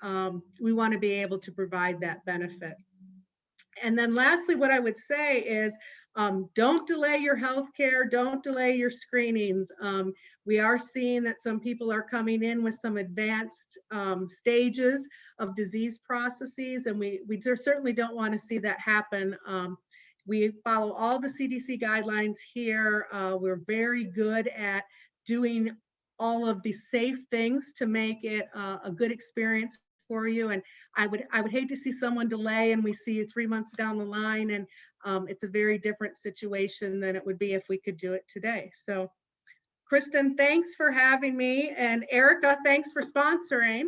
we want to be able to provide that benefit. And then lastly, what I would say is don't delay your health care, don't delay your screenings. We are seeing that some people are coming in with some advanced stages of disease processes, and we certainly don't want to see that happen. We follow all the CDC guidelines here. We're very good at doing all of the safe things to make it a good experience for you. And I would hate to see someone delay and we see you 3 months down the line, and it's a very different situation than it would be if we could do it today. So Kristen, thanks for having me, and Erica, thanks for sponsoring.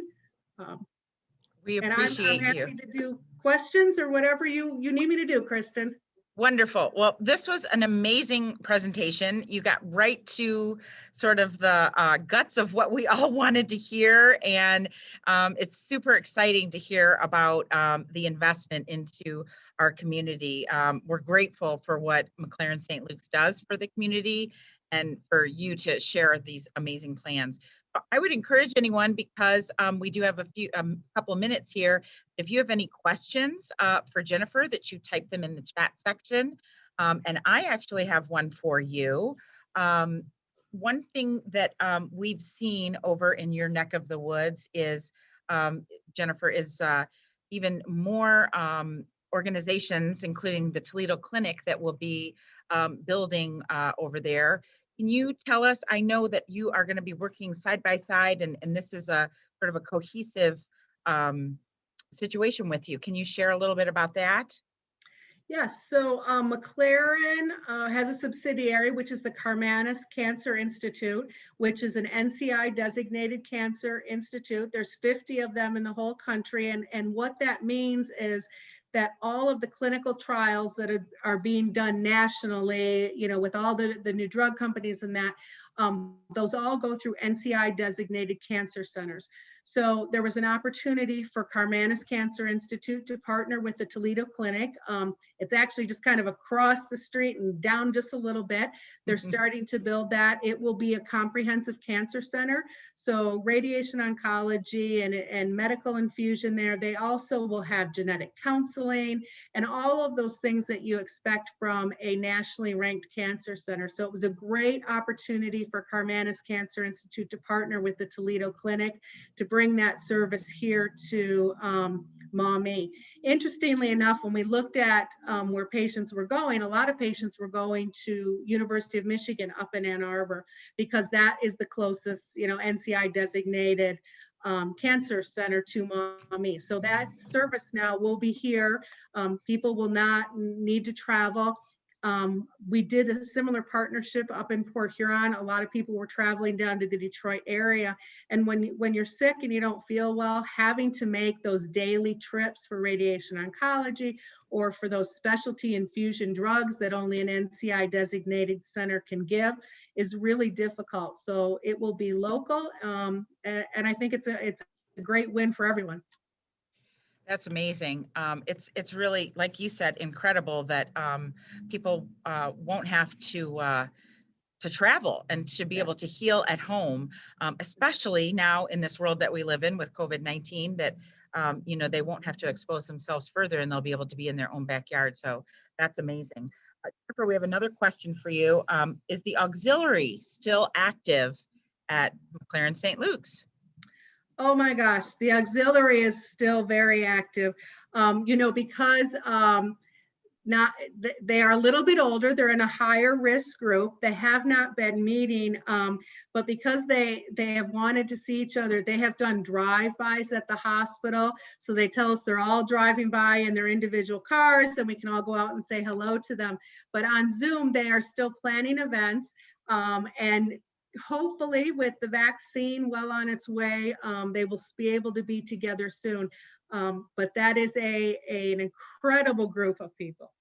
We And I'm appreciate happy you. to do questions or whatever you need me to do, Kristen. Wonderful. Well, this was an amazing presentation. You got right to sort of the guts of what we all wanted to hear. And it's super exciting to hear about the investment into our community. We're grateful for what McLaren St. Luke's does for the community and for you to share these amazing plans. I would encourage anyone, because we do have a couple of minutes here. If you have any questions for Jennifer, that you type them in the chat section. And I actually have one for you. One thing that we've seen over in your neck of the woods is, Jennifer, is even more organizations, including the Toledo Clinic, that will be building over there. Can you tell us, I know that you are going to be working side by side, and this is a sort of a cohesive situation with you. Can you share a little bit about that? Yes, so McLaren has a subsidiary, which is the Karmanos Cancer Institute, which is an NCI designated cancer institute. There's 50 of them in the whole country. And what that means is that all of the clinical trials that are being done nationally, you know, with all the new drug companies and that, those all go through NCI designated cancer centers. So there was an opportunity for Karmanos Cancer Institute to partner with the Toledo Clinic. It's actually just kind of across the street and down just a little bit. They're starting to build that. It will be a comprehensive cancer center. So radiation oncology and medical infusion there. They also will have genetic counseling and all of those things that you expect from a nationally ranked cancer center. So it was a great opportunity for Karmanos Cancer Institute to partner with the Toledo Clinic to bring that service here to Maumee. Interestingly enough, when we looked at where patients were going, a lot of patients were going to University of Michigan up in Ann Arbor, because that is the closest, you know, NCI designated cancer center to Maumee. So that service now will be here. People will not need to travel. We did a similar partnership up in Port Huron. A lot of people were traveling down to the Detroit area. And when you're sick and you don't feel well, having to make those daily trips for radiation oncology or for those specialty infusion drugs that only an NCI designated center can give is really difficult. So it will be local. And I think it's a great win for everyone. That's amazing. It's really, like you said, incredible that people won't have to travel and to be able to heal at home, especially now in this world that we live in with COVID-19, that you know, they won't have to expose themselves further and they'll be able to be in their own backyard. So that's amazing. Jennifer, we have another question for you. Is the auxiliary still active at McLaren St. Luke's? Oh my gosh, the auxiliary is still very active. You know, because they are a little bit older, they're in a higher risk group. They have not been meeting, but because they have wanted to see each other, they have done drive-bys at the hospital. So they tell us they're all driving by in their individual cars and we can all go out and say hello to them. But on Zoom, they are still planning events, and hopefully with the vaccine well on its way, they will be able to be together soon. But that is an incredible group of people.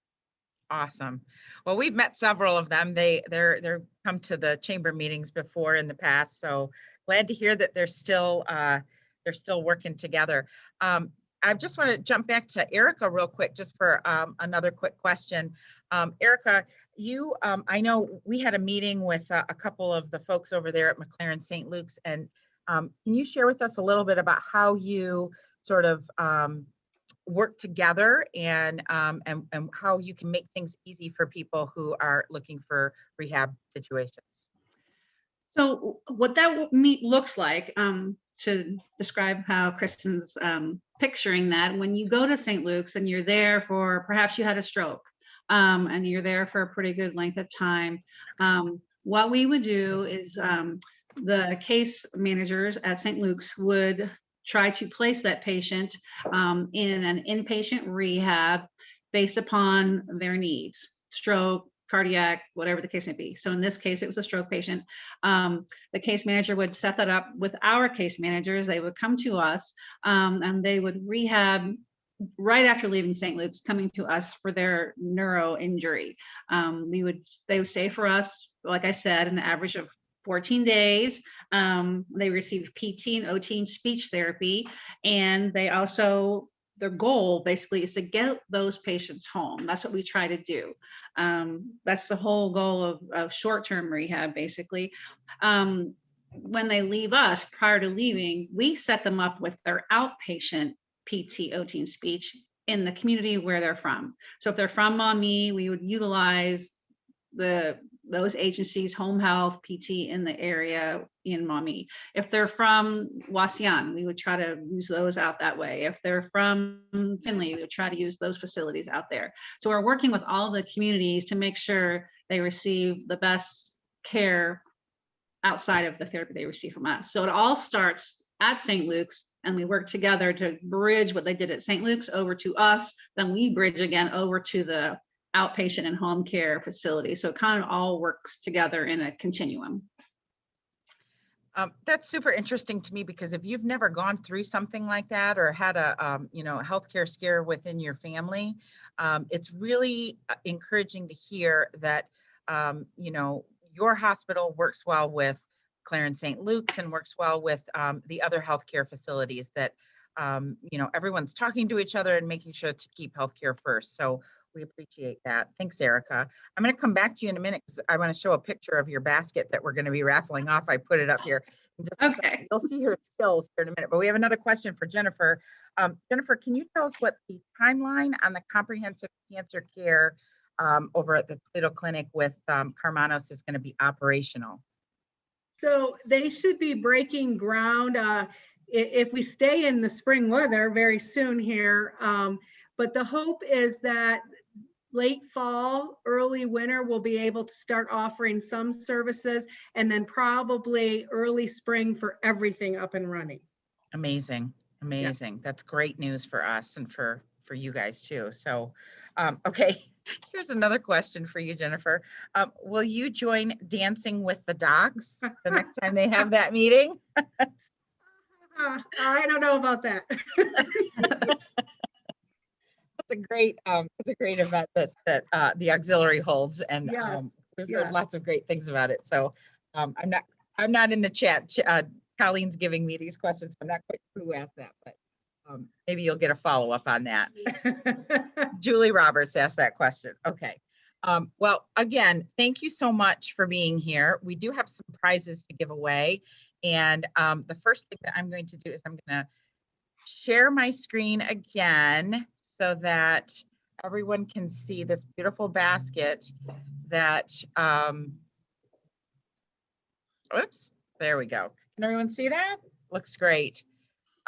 Awesome. Well, we've met several of them. They're come to the chamber meetings before in the past. So glad to hear that they're still working together. I just want to jump back to Erica real quick, just for another quick question. Erica, you, I know we had a meeting with a couple of the folks over there at McLaren St. Luke's, and can you share with us a little bit about how you sort of work together and how you can make things easy for people who are looking for rehab situations? So what that meet looks like, to describe how Kristen's picturing that, when you go to St. Luke's and you're there for, perhaps you had a stroke, and you're there for a pretty good length of time, what we would do is the case managers at St. Luke's would try to place that patient in an inpatient rehab based upon their needs: stroke, cardiac, whatever the case may be. So in this case, it was a stroke patient. The case manager would set that up with our case managers. They would come to us and they would rehab right after leaving St. Luke's, coming to us for their neuro injury. They would stay for us, like I said, an average of 14 days. They received PT and OT and speech therapy, and they also, their goal basically is to get those patients home. That's what we try to do. That's the whole goal of short-term rehab, basically. When they leave us, prior to leaving, we set them up with their outpatient PT, OT, and speech in the community where they're from. So if they're from Maumee, we would utilize those agencies, home health, PT in the area in Maumee. If they're from Wasion, we would try to use those out that way. If they're from Finley, we would try to use those facilities out there. So we're working with all the communities to make sure they receive the best care outside of the therapy they receive from us. So it all starts at St. Luke's, and we work together to bridge what they did at St. Luke's over to us. Then we bridge again over to the outpatient and home care facility. So it kind of all works together in a continuum. That's super interesting to me, because if you've never gone through something like that or had a healthcare scare within your family, it's really encouraging to hear that your hospital works well with McLaren St. Luke's and works well with the other healthcare facilities, that everyone's talking to each other and making sure to keep healthcare first. So we appreciate that. Thanks, Erica. I'm going to come back to you in a minute because I want to show a picture of your basket that we're going to be raffling off. I put it up here. Okay. You'll see her skills here in a minute, but we have another question for Jennifer. Jennifer, can you tell us what the timeline on the comprehensive cancer care over at the Toledo Clinic with Carmanos is going to be operational? So they should be breaking ground if we stay in the spring weather very soon here. But the hope is that late fall, early winter, we'll be able to start offering some services, and then probably early spring for everything up and running. Amazing. Amazing. Yeah. That's great news for us and for you guys too. So, okay, here's another question for you, Jennifer. Will you join Dancing with the Dogs the next time they have that meeting? I don't know about that. It's a great event that the auxiliary holds, and yes. We've heard lots of great things about it. So I'm not in the chat. Colleen's giving me these questions, so I'm not quite sure who asked that, but maybe you'll get a follow-up on that. Julie Roberts asked that question. Okay. Well, again, thank you so much for being here. We do have some prizes to give away, and the first thing that I'm going to do is I'm going to share my screen again, so that everyone can see this beautiful basket that, oops, there we go. Can everyone see that? Looks great.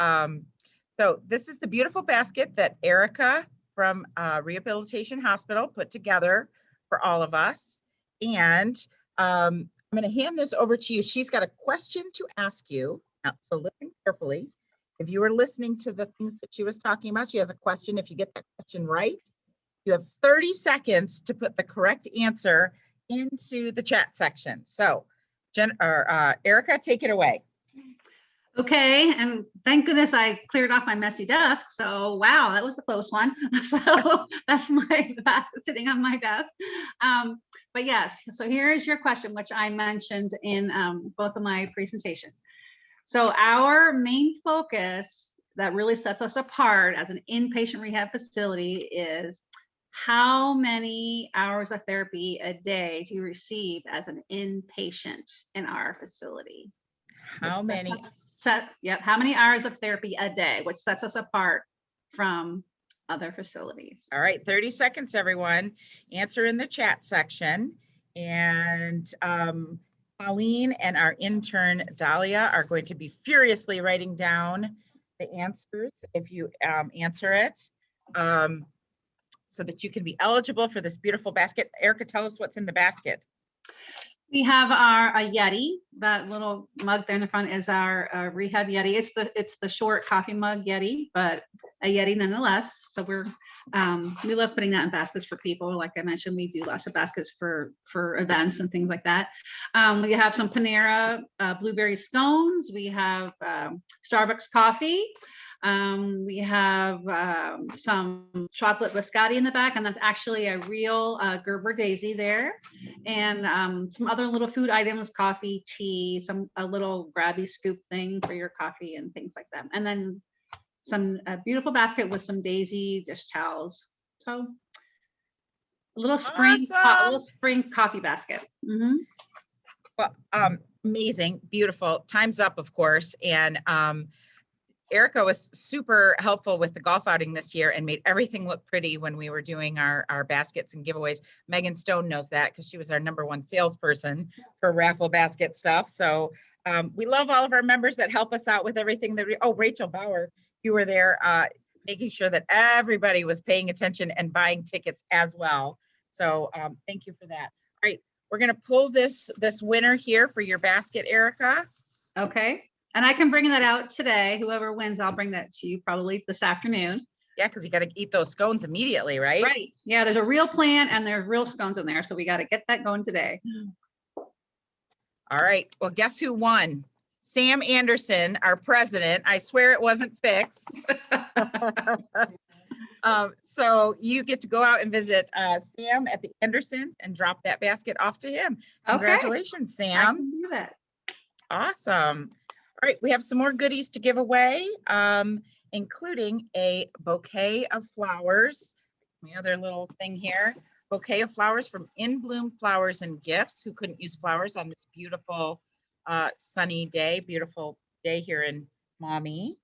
So this is the beautiful basket that Erica from Rehabilitation Hospital put together for all of us. And I'm gonna hand this over to you. She's got a question to ask you. So listen carefully. If you were listening to the things that she was talking about, she has a question. If you get that question right, you have 30 seconds to put the correct answer into the chat section. So Erica, take it away. Okay, and thank goodness I cleared off my messy desk. So wow, that was a close one. So that's the basket sitting on my desk. But yes, so here is your question, which I mentioned in both of my presentations. So our main focus that really sets us apart as an inpatient rehab facility is how many hours of therapy a day do you receive as an inpatient in our facility? How many? How many hours of therapy a day, which sets us apart from other facilities. All right, 30 seconds, everyone. Answer in the chat section. And Colleen and our intern Dahlia are going to be furiously writing down the answers if you answer it, so that you can be eligible for this beautiful basket. Erica, tell us what's in the basket. We have our a Yeti. That little mug there in the front is our Rehab Yeti. It's the short coffee mug Yeti, but a Yeti nonetheless. So we love putting that in baskets for people. Like I mentioned, we do lots of baskets for events and things like that. We have some Panera blueberry scones. We have Starbucks coffee. We have some chocolate biscotti in the back, and that's actually a real Gerber daisy there. And some other little food items, coffee, tea, a little grabby scoop thing for your coffee and things like that. And then a beautiful basket with some daisy dish towels. So a little spring coffee basket. Mm-hmm. Well, amazing, beautiful. Time's up, of course. And Erica was super helpful with the golf outing this year and made everything look pretty when we were doing our baskets and giveaways. Megan Stone knows that because she was our #1 salesperson for raffle basket stuff. So we love all of our members that help us out with everything that Rachel Bauer, you were there making sure that everybody was paying attention and buying tickets as well. So thank you for that. All right, we're gonna pull this winner here for your basket, Erica. Okay. And I can bring that out today. Whoever wins, I'll bring that to you probably this afternoon. Yeah, because you got to eat those scones immediately, right? Right. Yeah, there's a real plan and there's real scones in there. So we got to get that going today. All right. Well, guess who won? Sam Anderson, our president. I swear it wasn't fixed. So you get to go out and visit Sam at the Andersons and drop that basket off to him. Congratulations, Sam. I can do that. Awesome. All right, we have some more goodies to give away, including a bouquet of flowers. My other little thing here, bouquet of flowers from In Bloom Flowers and Gifts. Who couldn't use flowers on this beautiful sunny day, beautiful day here in Maumee.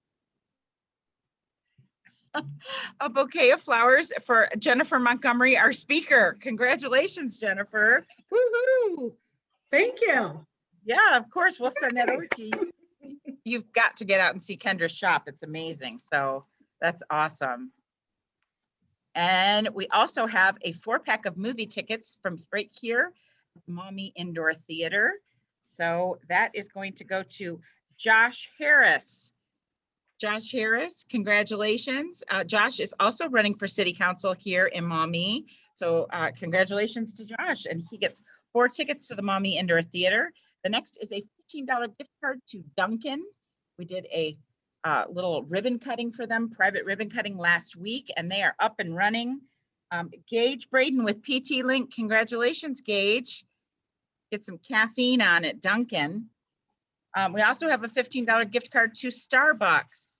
A bouquet of flowers for Jennifer Montgomery, our speaker. Congratulations, Jennifer. Woohoo! Thank you. Yeah, of course, we'll send that over to you. You've got to get out and see Kendra's shop. It's amazing. So that's awesome. And we also have a 4-pack of movie tickets from right here, Maumee Indoor Theater. So that is going to go to Josh Harris. Josh Harris, congratulations. Josh is also running for city council here in Maumee. So congratulations to Josh. And he gets 4 tickets to the Maumee Indoor Theater. The next is a $15 gift card to Duncan. We did a little ribbon cutting for them, private ribbon cutting last week, and they are up and running. Gage Braden with PT Link. Congratulations, Gage. Get some caffeine on it, Duncan. We also have a $15 gift card to Starbucks.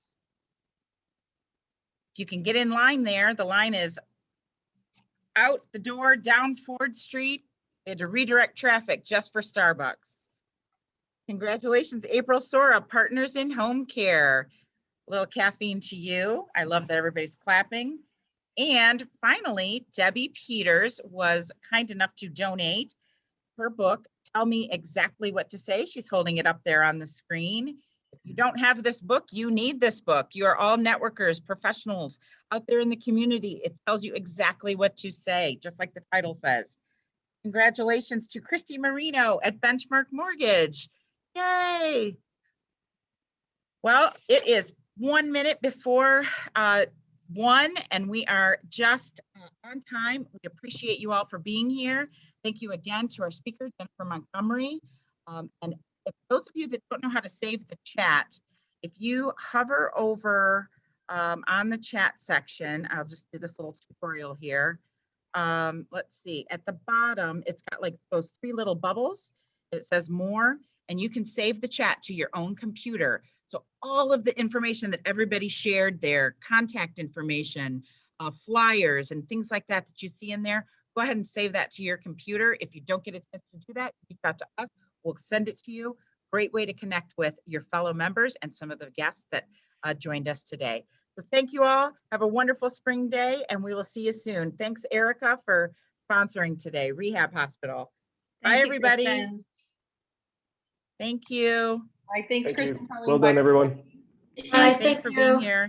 If you can get in line there, the line is out the door down Ford Street. They had to redirect traffic just for Starbucks. Congratulations, April Sora, Partners in Home Care. A little caffeine to you. I love that everybody's clapping. And finally, Debbie Peters was kind enough to donate her book, Tell Me Exactly What to Say. She's holding it up there on the screen. If you don't have this book, you need this book. You are all networkers, professionals out there in the community. It tells you exactly what to say, just like the title says. Congratulations to Christy Marino at Benchmark Mortgage. Yay. Well, it is 1 minute before 1, and we are just on time. We appreciate you all for being here. Thank you again to our speaker, Jennifer Montgomery. And if those of you that don't know how to save the chat, if you hover over on the chat section, I'll just do this little tutorial here. Let's see, at the bottom, it's got like those 3 little bubbles. It says more, and you can save the chat to your own computer. So all of the information that everybody shared there, contact information, flyers and things like that that you see in there, go ahead and save that to your computer. If you don't get a chance to do that, reach out to us. We'll send it to you. Great way to connect with your fellow members and some of the guests that joined us today. So thank you all. Have a wonderful spring day, and we will see you soon. Thanks, Erica, for sponsoring today, Rehab Hospital. Bye, everybody. Kristen. Thank you. All right, thanks, Thank Kristen. you. Colleen. Well done, Bye. everyone. Thanks for being here.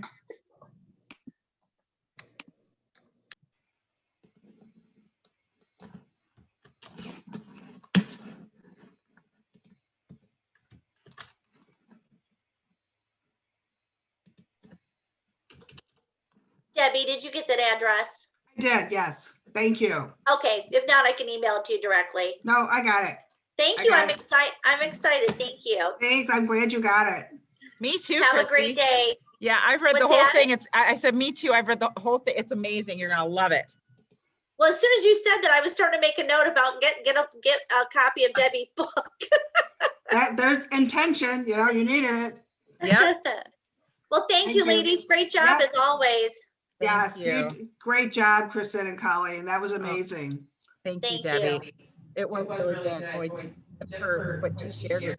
Debbie, did you get that address? I did, yes. Thank you. Okay, if not, I can email it to you directly. No, I got it. Thank I you. got I'm it. excited. I'm excited. Thank you. Thanks. I'm glad you got it. Me too, Have Christy. a great day. Yeah, I've read the What's whole that? thing. I said, me too. I've read the whole thing. It's amazing. You're gonna love it. Well, as soon as you said that, I was starting to make a note about get a copy of Debbie's book. There's intention, you know, you needed it. Yeah. Well, thank you, ladies. Great job Yep. as always. Yes, you. great job, Kristen and Colleen. That was amazing. Thank you, Thank you. Debbie. It was really good. Boy, for what you shared was